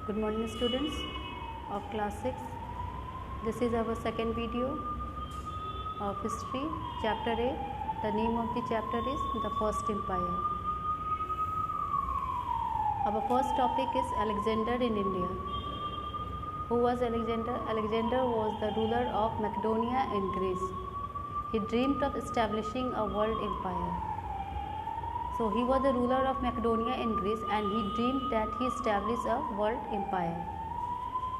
Good morning students of class 6. This is our second video of history, chapter 8. The name of the chapter is the First Empire. Our first topic is Alexander in India. Who was Alexander? Alexander was the ruler of Macedonia in Greece. He dreamed of establishing a world empire. So he was the ruler of Macedonia in Greece and he dreamed that he established a world empire.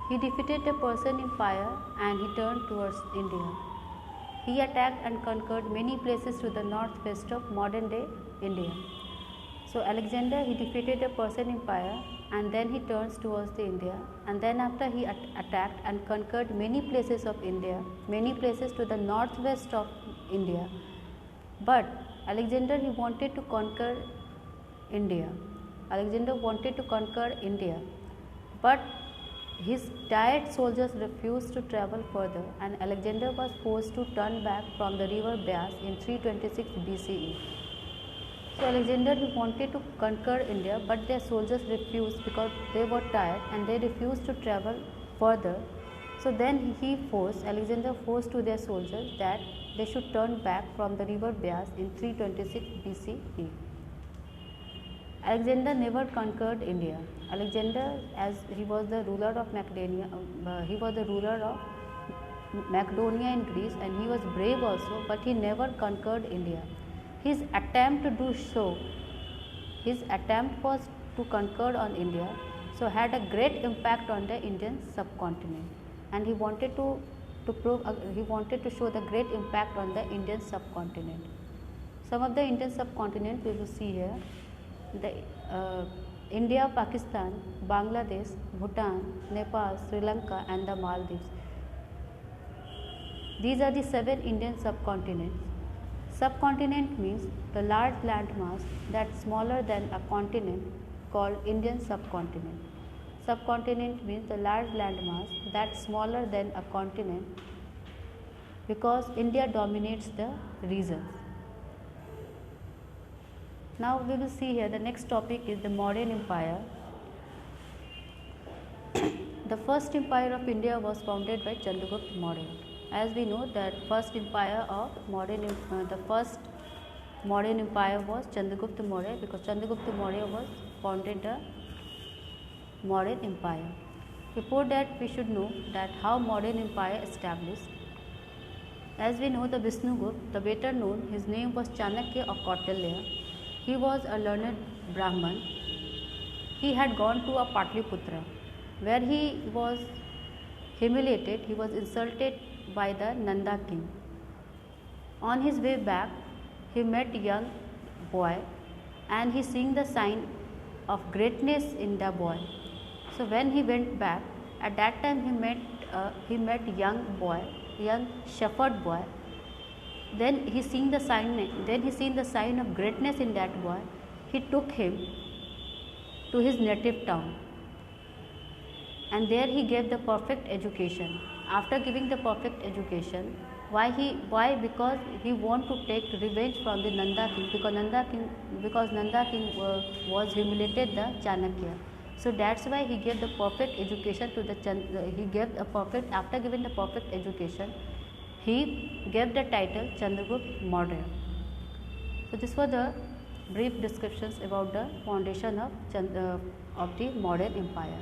He defeated the Persian Empire and he turned towards India. He attacked and conquered many places to the northwest of modern day India. So Alexander, he defeated the Persian Empire and then he turns towards the India, and then after he attacked and conquered many places of India, many places to the northwest of India. But Alexander, he wanted to conquer India. Alexander wanted to conquer India, but his tired soldiers refused to travel further, and Alexander was forced to turn back from the river Beas in 326 BCE. So Alexander, he wanted to conquer India, but their soldiers refused because they were tired and they refused to travel further. So then Alexander forced to their soldiers that they should turn back from the river Beas in 326 BCE. Alexander never conquered India. Alexander, as he was the ruler of Macedonia, in Greece, and he was brave also, but he never conquered India. His attempt was to conquer on India, so had a great impact on the Indian subcontinent, and he wanted to show the great impact on the Indian subcontinent. Some of the Indian subcontinent we will see here: India, Pakistan, Bangladesh, Bhutan, Nepal, Sri Lanka, and the Maldives. These are the 7 Indian subcontinents. Subcontinent means the large landmass that's smaller than a continent, called Indian subcontinent. Subcontinent means the large landmass that's smaller than a continent, because India dominates the regions. Now we will see here the next topic is the modern empire. The first empire of India was founded by Chandragupta Maurya. As we know that the first modern empire was Chandragupta Maurya, because Chandragupta Maurya was founded the modern empire. Before that, we should know that how modern empire established. As we know, the Vishnugupta, the better known, his name was Chanakya or Kautilya. He was a learned Brahman. He had gone to a Patliputra, where he was humiliated, he was insulted by the Nanda king. On his way back, he met a young boy and he seeing the sign of greatness in the boy. So when he went back, at that time he met young shepherd boy. Then he seen the sign of greatness in that boy. He took him to his native town, and there he gave the perfect education. After giving the perfect education, why? Because he want to take revenge from the Nanda king, because Nanda king was humiliated the Chanakya. So that's why he gave the perfect education to after giving the perfect education, he gave the title Chandragupta Maurya. So this was the brief descriptions about the foundation of the modern empire.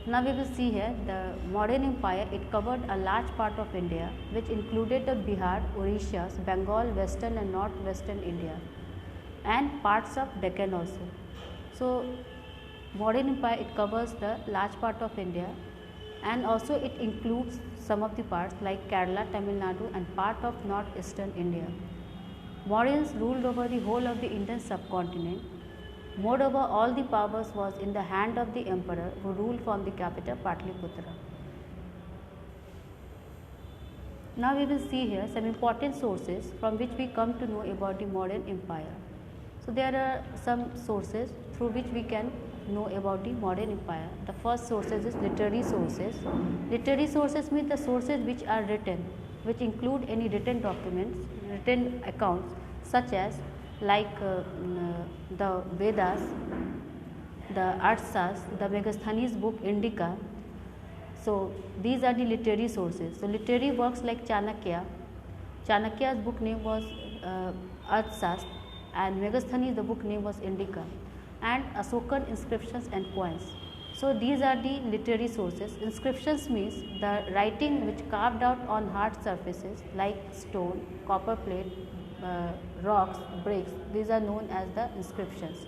Now we will see here the modern empire. It covered a large part of India, which included the Bihar, Orissa, Bengal, western and northwestern India, and parts of Deccan also. So modern empire, it covers the large part of India, and also it includes some of the parts like Kerala, Tamil Nadu, and part of northeastern India. Mauryans ruled over the whole of the Indian subcontinent. Moreover, all the powers was in the hand of the emperor, who ruled from the capital Patliputra. Now we will see here some important sources from which we come to know about the modern empire. So there are some sources through which we can know about the modern empire. The first sources is literary sources. Literary sources mean the sources which are written, which include any written documents, written accounts, such as the Vedas, the Arthas, the Megasthenes book Indica. So these are the literary sources. So literary works like Chanakya. Chanakya's book name was Arthas, and Megasthenes the book name was Indica, and Asokan inscriptions and coins. So these are the literary sources. Inscriptions means the writing which carved out on hard surfaces like stone, copper plate, rocks, bricks. These are known as the inscriptions.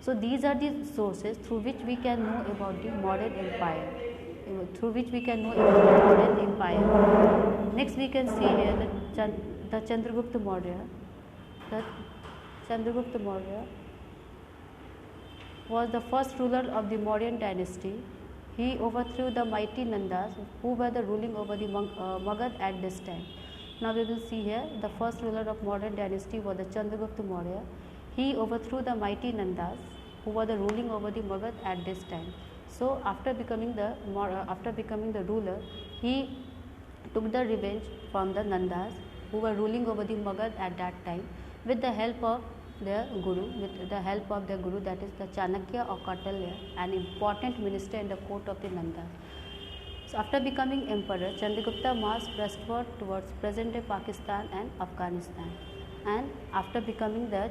So these are the sources through which we can know about the modern empire. Next we can see here the Chandragupta Maurya. The Chandragupta Maurya was the first ruler of the Mauryan dynasty. He overthrew the mighty Nandas who were the ruling over the Magad at this time. Now we will see here the first ruler of Mauryan dynasty was the Chandragupta Maurya. He overthrew the mighty Nandas who were the ruling over the Magad at this time. So after becoming the ruler, he took the revenge from the Nandas who were ruling over the Magad at that time with the help of their guru, that is the Chanakya or Kautilya, an important minister in the court of the Nandas. So after becoming emperor, Chandragupta marched westward towards present-day Pakistan and Afghanistan. And after becoming the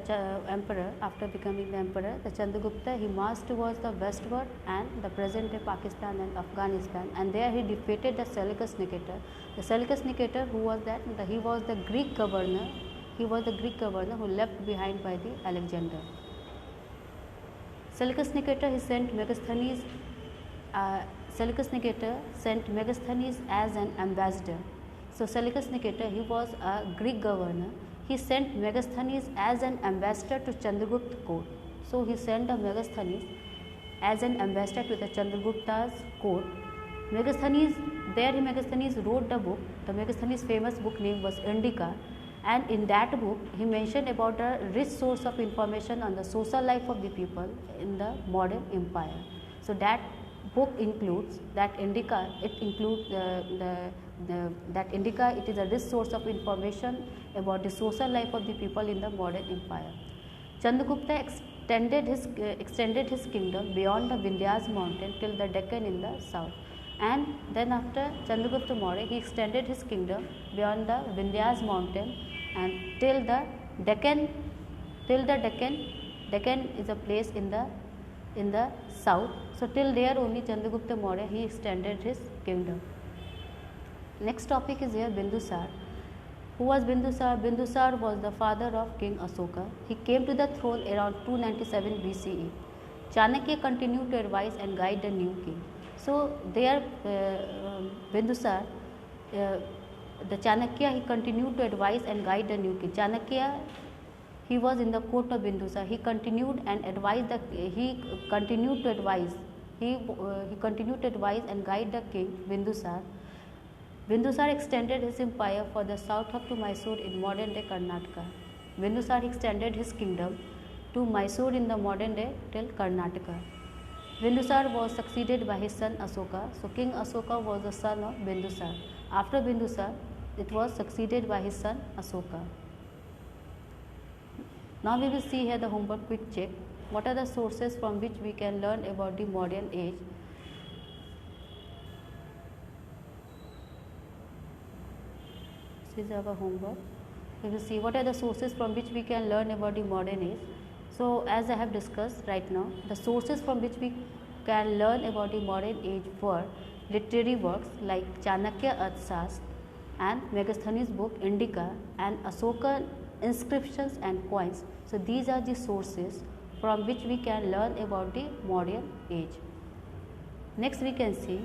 emperor, the Chandragupta, he marched towards the westward and the present-day Pakistan and Afghanistan, and there he defeated the Seleucus Nicator. The Seleucus Nicator, who was that? He was the Greek governor. He was the Greek governor who left behind by the Alexander. Seleucus Nicator, he sent Megasthenes. Seleucus Nicator sent Megasthenes as an ambassador. So Seleucus Nicator, he was a Greek governor. He sent Megasthenes as an ambassador to Chandragupta court. So he sent a Megasthenes as an ambassador to the Chandragupta's court. Megasthenes wrote the book. The Megasthenes' famous book name was Indica, and in that book he mentioned about a rich source of information on the social life of the people in the modern empire. So that book includes that Indica. It includes that Indica. It is a rich source of information about the social life of the people in the modern empire. Chandragupta extended his kingdom beyond the Vindhyas mountain till the Deccan in the south. And then after Chandragupta Maurya, he extended his kingdom beyond the Vindhyas mountain and till the Deccan. Deccan is a place in the south. So till there only Chandragupta Maurya, he extended his kingdom. Next topic is here Bindusar. Who was Bindusar? Bindusar was the father of King Asoka. He came to the throne around 297 BCE. Chanakya continued to advise and guide the new king. So there Bindusar, the Chanakya, he continued to advise and guide the new king. Chanakya, he was in the court of Bindusar. He continued to advise and guide the king Bindusar. Bindusar extended his empire for the south up to Mysore in modern day Karnataka. Bindusar extended his kingdom to Mysore in the modern day till Karnataka. Bindusar was succeeded by his son Asoka. So King Asoka was the son of Bindusar. After Bindusar, it was succeeded by his son Asoka. Now we will see here the homework quick check. What are the sources from which we can learn about the modern age? This is our homework. We will see what are the sources from which we can learn about the modern age. So as I have discussed right now, the sources from which we can learn about the modern age were literary works like Chanakya Arthashastra and Megasthenes' book Indica and Asoka inscriptions and coins. So these are the sources from which we can learn about the modern age. Next we can see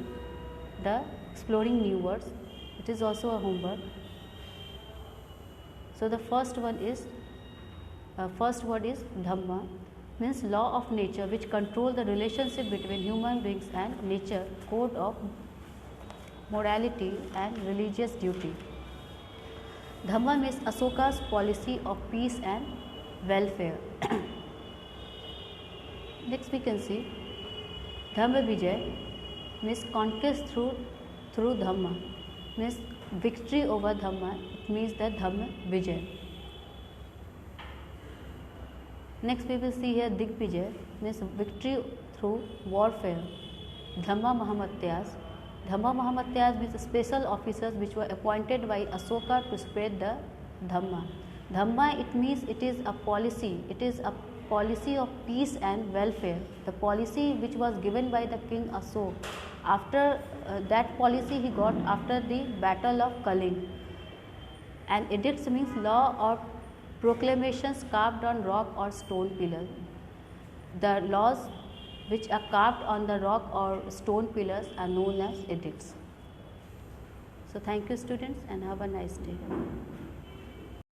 the exploring new words. It is also a homework. So the first word is Dhamma, means law of nature which control the relationship between human beings and nature, code of morality and religious duty. Dhamma means Asoka's policy of peace and welfare. Next we can see Dhamma Vijay means conquest through Dhamma, means victory over Dhamma. It means the Dhamma Vijay. Next we will see here Digvijay, means victory through warfare. Dhamma Mahamatyas. Dhamma Mahamatyas means special officers which were appointed by Asoka to spread the Dhamma. Dhamma, it means it is a policy. It is a policy of peace and welfare. The policy which was given by the king Asok. After that policy he got after the battle of Kaling. And edicts means law or proclamations carved on rock or stone pillars. The laws which are carved on the rock or stone pillars are known as edicts. So thank you students and have a nice day.